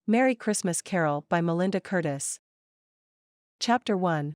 Merry Christmas Carol by Melinda Curtis. Chapter 1.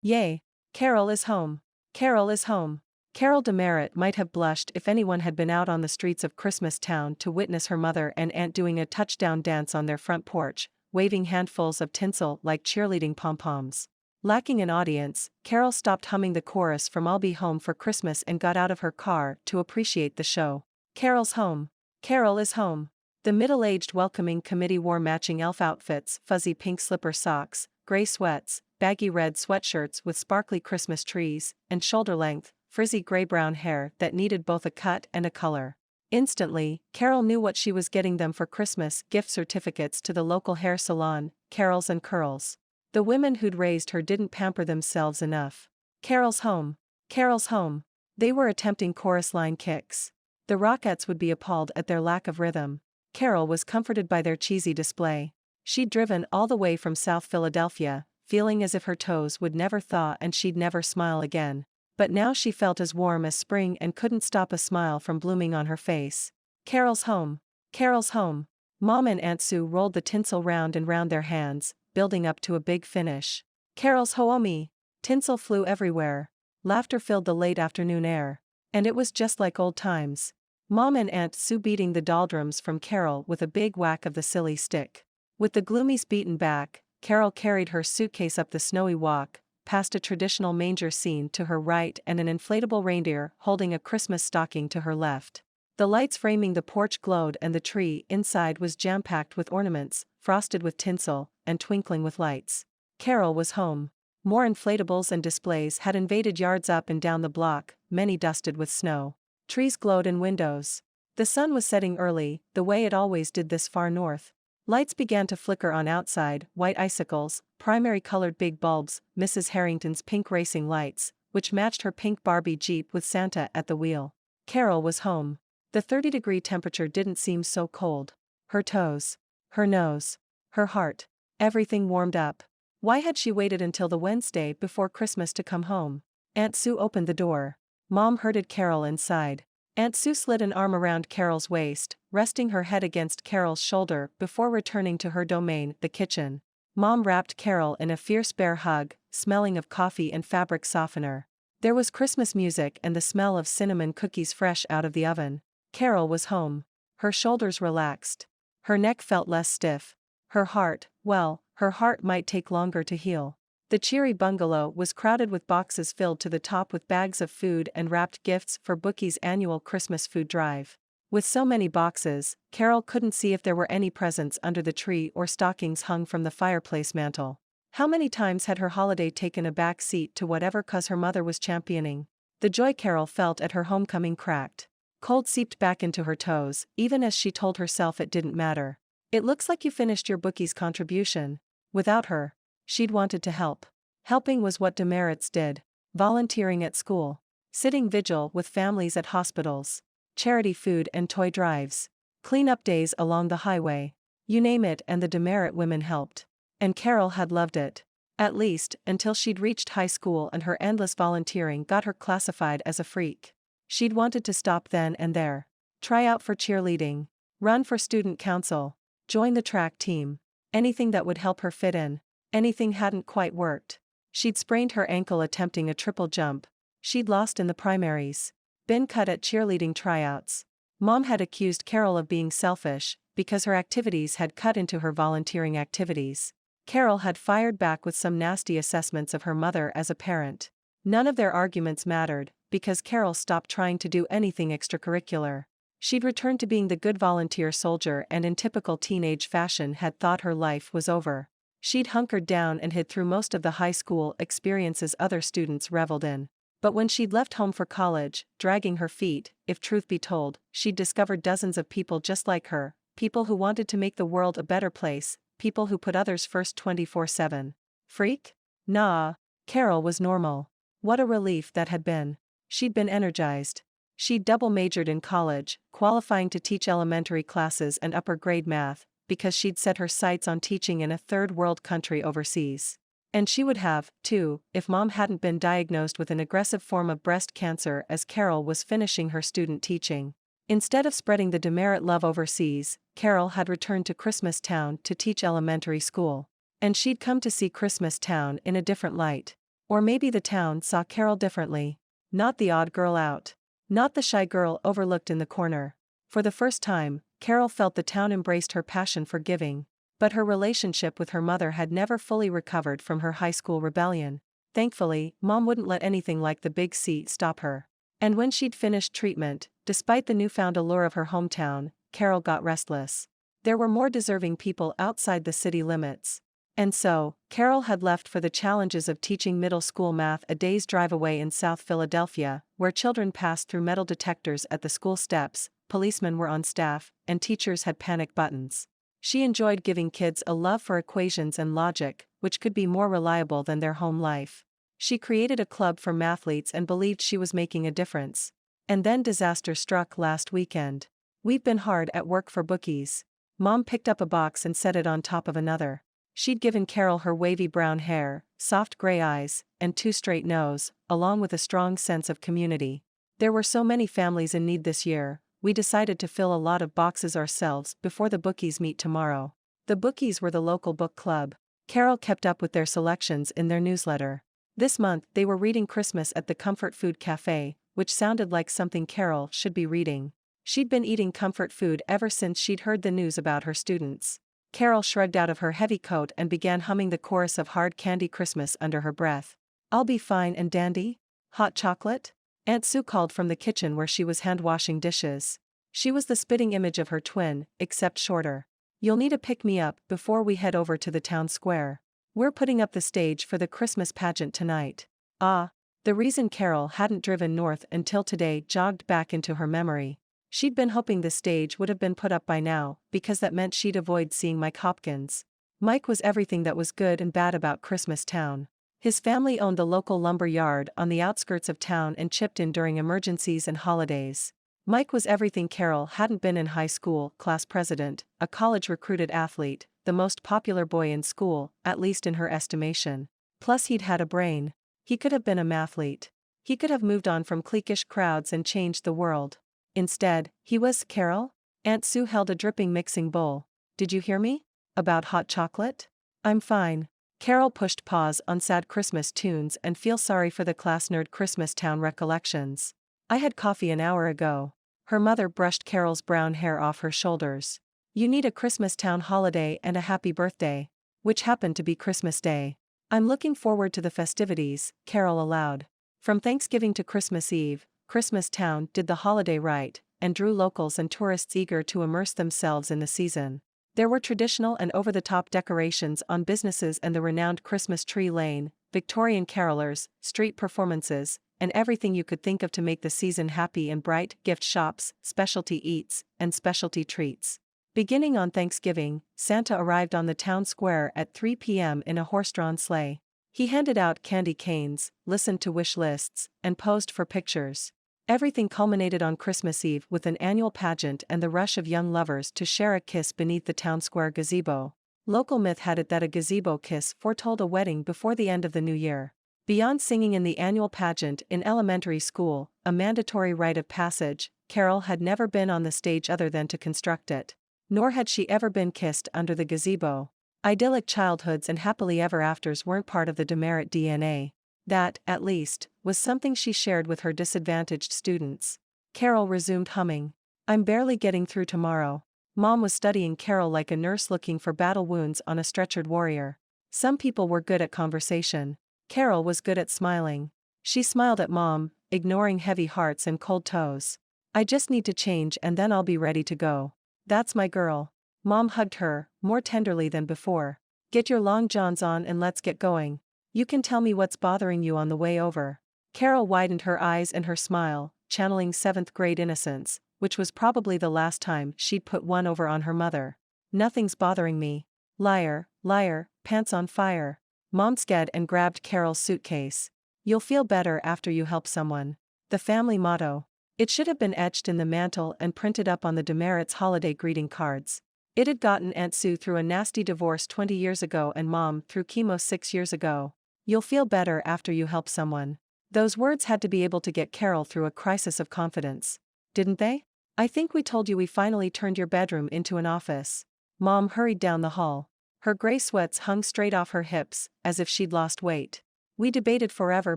Yay! Carol is home! Carol is home! Carol Demerit might have blushed if anyone had been out on the streets of Christmas Town to witness her mother and aunt doing a touchdown dance on their front porch, waving handfuls of tinsel like cheerleading pom-poms. Lacking an audience, Carol stopped humming the chorus from I'll Be Home for Christmas and got out of her car to appreciate the show. Carol's home! Carol is home! The middle-aged welcoming committee wore matching elf outfits, fuzzy pink slipper socks, gray sweats, baggy red sweatshirts with sparkly Christmas trees, and shoulder-length, frizzy gray-brown hair that needed both a cut and a color. Instantly, Carol knew what she was getting them for Christmas: gift certificates to the local hair salon, Carol's and Curls. The women who'd raised her didn't pamper themselves enough. Carol's home! Carol's home! They were attempting chorus line kicks. The Rockettes would be appalled at their lack of rhythm. Carol was comforted by their cheesy display. She'd driven all the way from South Philadelphia, feeling as if her toes would never thaw and she'd never smile again. But now she felt as warm as spring and couldn't stop a smile from blooming on her face. Carol's home! Carol's home! Mom and Aunt Sue rolled the tinsel round and round their hands, building up to a big finish. Carol's home! Tinsel flew everywhere. Laughter filled the late afternoon air. And it was just like old times. Mom and Aunt Sue beating the doldrums from Carol with a big whack of the silly stick. With the gloomies beaten back, Carol carried her suitcase up the snowy walk, past a traditional manger scene to her right and an inflatable reindeer holding a Christmas stocking to her left. The lights framing the porch glowed and the tree inside was jam-packed with ornaments, frosted with tinsel, and twinkling with lights. Carol was home. More inflatables and displays had invaded yards up and down the block, many dusted with snow. Trees glowed in windows. The sun was setting early, the way it always did this far north. Lights began to flicker on outside, white icicles, primary-colored big bulbs, Mrs. Harrington's pink racing lights, which matched her pink Barbie Jeep with Santa at the wheel. Carol was home. The 30-degree temperature didn't seem so cold. Her toes, her nose, her heart, everything warmed up. Why had she waited until the Wednesday before Christmas to come home? Aunt Sue opened the door. Mom herded Carol inside. Aunt Sue slid an arm around Carol's waist, resting her head against Carol's shoulder before returning to her domain, the kitchen. Mom wrapped Carol in a fierce bear hug, smelling of coffee and fabric softener. There was Christmas music and the smell of cinnamon cookies fresh out of the oven. Carol was home. Her shoulders relaxed. Her neck felt less stiff. Her heart, well, her heart might take longer to heal. The cheery bungalow was crowded with boxes filled to the top with bags of food and wrapped gifts for Bookie's annual Christmas food drive. With so many boxes, Carol couldn't see if there were any presents under the tree or stockings hung from the fireplace mantel. How many times had her holiday taken a back seat to whatever cause her mother was championing? The joy Carol felt at her homecoming cracked. Cold seeped back into her toes, even as she told herself it didn't matter. It looks like you finished your Bookie's contribution. Without her, she'd wanted to help. Helping was what Demerits did. Volunteering at school. Sitting vigil with families at hospitals. Charity food and toy drives. Clean-up days along the highway. You name it and the Demerit women helped. And Carol had loved it. At least, until she'd reached high school and her endless volunteering got her classified as a freak. She'd wanted to stop then and there. Try out for cheerleading. Run for student council. Join the track team. Anything that would help her fit in. Anything hadn't quite worked. She'd sprained her ankle attempting a triple jump. She'd lost in the primaries. Been cut at cheerleading tryouts. Mom had accused Carol of being selfish, because her activities had cut into her volunteering activities. Carol had fired back with some nasty assessments of her mother as a parent. None of their arguments mattered, because Carol stopped trying to do anything extracurricular. She'd returned to being the good volunteer soldier and in typical teenage fashion had thought her life was over. She'd hunkered down and hid through most of the high school experiences other students reveled in. But when she'd left home for college, dragging her feet, if truth be told, she'd discovered dozens of people just like her, people who wanted to make the world a better place, people who put others first 24/7. Freak? Nah. Carol was normal. What a relief that had been. She'd been energized. She'd double majored in college, qualifying to teach elementary classes and upper grade math, because she'd set her sights on teaching in a third world country overseas. And she would have, too, if Mom hadn't been diagnosed with an aggressive form of breast cancer as Carol was finishing her student teaching. Instead of spreading the demerit love overseas, Carol had returned to Christmas Town to teach elementary school. And she'd come to see Christmas Town in a different light. Or maybe the town saw Carol differently. Not the odd girl out. Not the shy girl overlooked in the corner. For the first time, Carol felt the town embraced her passion for giving. But her relationship with her mother had never fully recovered from her high school rebellion. Thankfully, Mom wouldn't let anything like the big C stop her. And when she'd finished treatment, despite the newfound allure of her hometown, Carol got restless. There were more deserving people outside the city limits. And so, Carol had left for the challenges of teaching middle school math a day's drive away in South Philadelphia, where children passed through metal detectors at the school steps, policemen were on staff, and teachers had panic buttons. She enjoyed giving kids a love for equations and logic, which could be more reliable than their home life. She created a club for mathletes and believed she was making a difference. And then disaster struck last weekend. We've been hard at work for bookies. Mom picked up a box and set it on top of another. She'd given Carol her wavy brown hair, soft gray eyes, and two straight nose, along with a strong sense of community. There were so many families in need this year, we decided to fill a lot of boxes ourselves before the bookies meet tomorrow. The bookies were the local book club. Carol kept up with their selections in their newsletter. This month they were reading Christmas at the Comfort Food Cafe, which sounded like something Carol should be reading. She'd been eating comfort food ever since she'd heard the news about her students. Carol shrugged out of her heavy coat and began humming the chorus of Hard Candy Christmas under her breath. I'll be fine and dandy? Hot chocolate? Aunt Sue called from the kitchen where she was hand-washing dishes. She was the spitting image of her twin, except shorter. You'll need a pick-me-up before we head over to the town square. We're putting up the stage for the Christmas pageant tonight. Ah, the reason Carol hadn't driven north until today jogged back into her memory. She'd been hoping the stage would have been put up by now, because that meant she'd avoid seeing Mike Hopkins. Mike was everything that was good and bad about Christmas Town. His family owned the local lumber yard on the outskirts of town and chipped in during emergencies and holidays. Mike was everything Carol hadn't been in high school: class president, a college-recruited athlete, the most popular boy in school, at least in her estimation. Plus he'd had a brain. He could have been a mathlete. He could have moved on from cliquish crowds and changed the world. Instead, he was Carol? Aunt Sue held a dripping mixing bowl. Did you hear me? About hot chocolate? I'm fine. Carol pushed pause on sad Christmas tunes and feel sorry for the class nerd Christmas Town recollections. I had coffee an hour ago. Her mother brushed Carol's brown hair off her shoulders. You need a Christmas Town holiday and a happy birthday. Which happened to be Christmas Day. I'm looking forward to the festivities, Carol allowed. From Thanksgiving to Christmas Eve, Christmas Town did the holiday right, and drew locals and tourists eager to immerse themselves in the season. There were traditional and over-the-top decorations on businesses and the renowned Christmas Tree Lane, Victorian carolers, street performances, and everything you could think of to make the season happy and bright: gift shops, specialty eats, and specialty treats. Beginning on Thanksgiving, Santa arrived on the town square at 3 p.m. in a horse-drawn sleigh. He handed out candy canes, listened to wish lists, and posed for pictures. Everything culminated on Christmas Eve with an annual pageant and the rush of young lovers to share a kiss beneath the town square gazebo. Local myth had it that a gazebo kiss foretold a wedding before the end of the new year. Beyond singing in the annual pageant in elementary school, a mandatory rite of passage, Carol had never been on the stage other than to construct it. Nor had she ever been kissed under the gazebo. Idyllic childhoods and happily ever afters weren't part of the demerit DNA. That, at least, was something she shared with her disadvantaged students. Carol resumed humming. I'm barely getting through tomorrow. Mom was studying Carol like a nurse looking for battle wounds on a stretchered warrior. Some people were good at conversation. Carol was good at smiling. She smiled at Mom, ignoring heavy hearts and cold toes. I just need to change and then I'll be ready to go. That's my girl. Mom hugged her, more tenderly than before. Get your long johns on and let's get going. You can tell me what's bothering you on the way over. Carol widened her eyes and her smile, channeling 7th grade innocence, which was probably the last time she'd put one over on her mother. Nothing's bothering me. Liar, liar, pants on fire. Mom scared and grabbed Carol's suitcase. You'll feel better after you help someone. The family motto. It should have been etched in the mantle and printed up on the demerits' holiday greeting cards. It had gotten Aunt Sue through a nasty divorce 20 years ago and Mom through chemo 6 years ago. You'll feel better after you help someone. Those words had to be able to get Carol through a crisis of confidence. Didn't they? I think we told you we finally turned your bedroom into an office. Mom hurried down the hall. Her gray sweats hung straight off her hips, as if she'd lost weight. We debated forever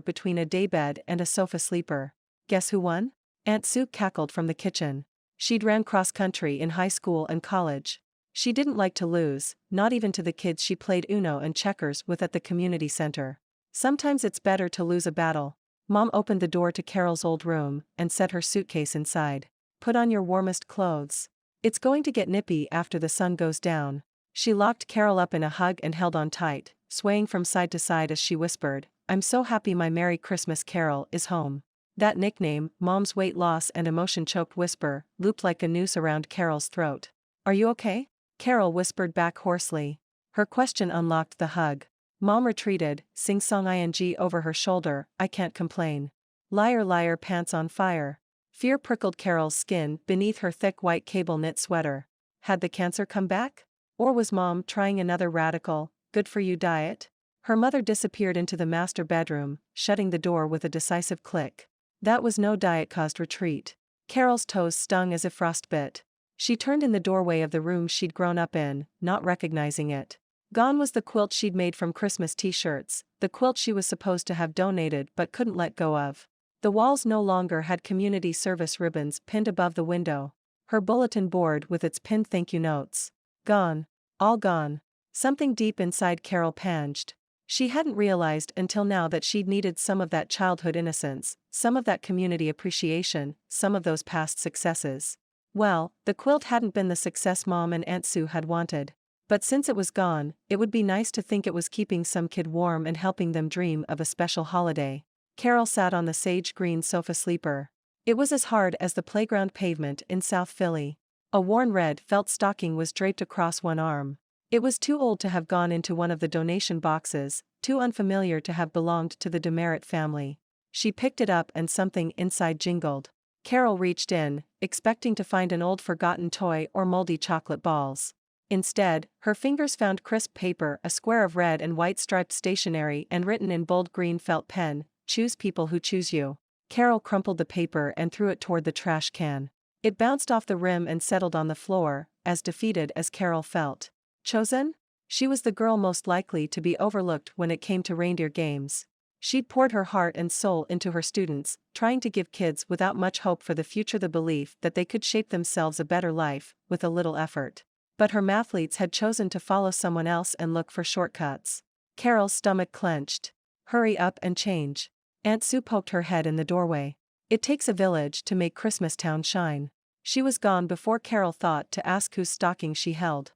between a daybed and a sofa sleeper. Guess who won? Aunt Sue cackled from the kitchen. She'd ran cross-country in high school and college. She didn't like to lose, not even to the kids she played Uno and checkers with at the community center. Sometimes it's better to lose a battle. Mom opened the door to Carol's old room and set her suitcase inside. Put on your warmest clothes. It's going to get nippy after the sun goes down. She locked Carol up in a hug and held on tight, swaying from side to side as she whispered, I'm so happy my Merry Christmas Carol is home. That nickname, Mom's weight loss and emotion-choked whisper, looped like a noose around Carol's throat. Are you okay? Carol whispered back hoarsely. Her question unlocked the hug. Mom retreated, sing-song ing over her shoulder, I can't complain. Liar liar pants on fire. Fear prickled Carol's skin beneath her thick white cable knit sweater. Had the cancer come back? Or was Mom trying another radical, good-for-you diet? Her mother disappeared into the master bedroom, shutting the door with a decisive click. That was no diet-caused retreat. Carol's toes stung as if frostbit. She turned in the doorway of the room she'd grown up in, not recognizing it. Gone was the quilt she'd made from Christmas t-shirts, the quilt she was supposed to have donated but couldn't let go of. The walls no longer had community service ribbons pinned above the window. Her bulletin board with its pinned thank you notes. Gone. All gone. Something deep inside Carol panged. She hadn't realized until now that she'd needed some of that childhood innocence, some of that community appreciation, some of those past successes. Well, the quilt hadn't been the success Mom and Aunt Sue had wanted. But since it was gone, it would be nice to think it was keeping some kid warm and helping them dream of a special holiday. Carol sat on the sage-green sofa sleeper. It was as hard as the playground pavement in South Philly. A worn red felt stocking was draped across one arm. It was too old to have gone into one of the donation boxes, too unfamiliar to have belonged to the Demerit family. She picked it up and something inside jingled. Carol reached in, expecting to find an old forgotten toy or moldy chocolate balls. Instead, her fingers found crisp paper, a square of red and white striped stationery and written in bold green felt pen, choose people who choose you. Carol crumpled the paper and threw it toward the trash can. It bounced off the rim and settled on the floor, as defeated as Carol felt. Chosen? She was the girl most likely to be overlooked when it came to reindeer games. She'd poured her heart and soul into her students, trying to give kids without much hope for the future the belief that they could shape themselves a better life, with a little effort. But her mathletes had chosen to follow someone else and look for shortcuts. Carol's stomach clenched. Hurry up and change. Aunt Sue poked her head in the doorway. It takes a village to make Christmastown shine. She was gone before Carol thought to ask whose stocking she held.